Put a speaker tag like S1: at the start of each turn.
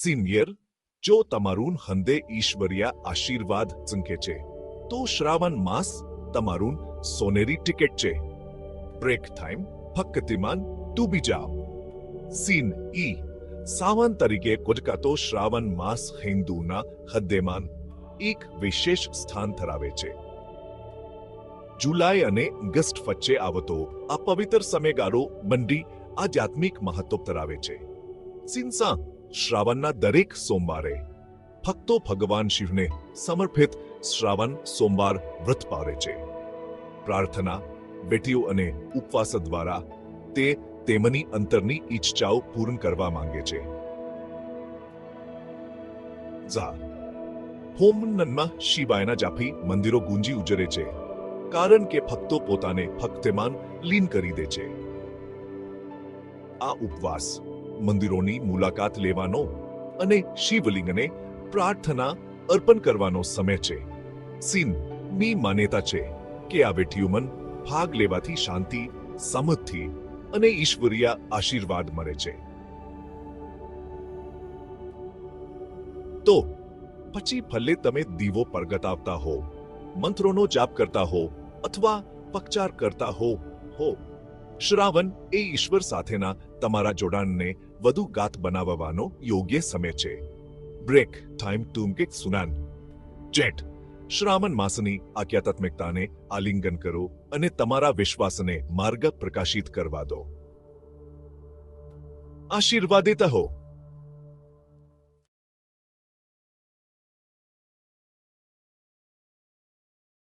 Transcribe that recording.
S1: Senior જો તમારું હંદે ઈશ્વરીય આશીર્વાદ ઝંકે છે તો શ્રાવણ માસ તમારું સોનેરી ટિકિટ છે. બ્રેક ટાઈમ ફક્તિમાન ડૂબી જાઓ. સીન ઈ સાવન તરીકે કુજકાતો શ્રાવણ માસ હિન્દુના હૃદયમાં એક વિશેષ સ્થાન ધરાવે છે. જુલાઈ અને ઓગસ્ટ વચ્ચે આવતો આ પવિત્ર સમયગાળો મંડી આધ્યાત્મિક મહત્વ ધરાવે છે. સિંસા શ્રાવણના દરેક સોમવારે ભક્તો ભગવાન શિવને સમર્પિત શ્રાવણ સોમવાર વ્રત પાળે છે. પ્રાર્થના, બેટીઓ અને ઉપવાસ દ્વારા તે તેમની અંતરની ઈચ્છાઓ પૂર્ણ કરવા માંગે છે. હોમનમાં શિવાયના જાફી મંદિરો ગુંજી ઉજરે છે, કારણ કે ભક્તો પોતાને ભક્તિમાં લીન કરી દે છે. આ ઉપવાસ મંદિરોની મુલાકાત લેવાનો અને શિવલિંગને પ્રાર્થના અર્પણ કરવાનો સમય છે. સીનની માન્યતા છે કે આ વેઠીઓમાં ભાગ લેવાથી શાંતિ, સમૃદ્ધિ અને ઈશ્વરીય આશીર્વાદ મળે છે. તો પછી ભલે તમે દીવો પ્રગટાવતા હો, મંત્રોનો જાપ કરતા હો અથવા પગચાર કરતા હો, શ્રાવણ એ ઈશ્વર સાથેના તમારા જોડાણને વધુ ગાઢ બનાવવાનો યોગ્ય સમય છે. બ્રેક ટાઈમ ટુમકે સુનાન જેટ શ્રાવણ માસની આધ્યાત્મિકતાને આલિંગન કરો અને તમારા વિશ્વાસને માર્ગ પ્રકાશિત કરવા દો. આશીર્વાદિત હો.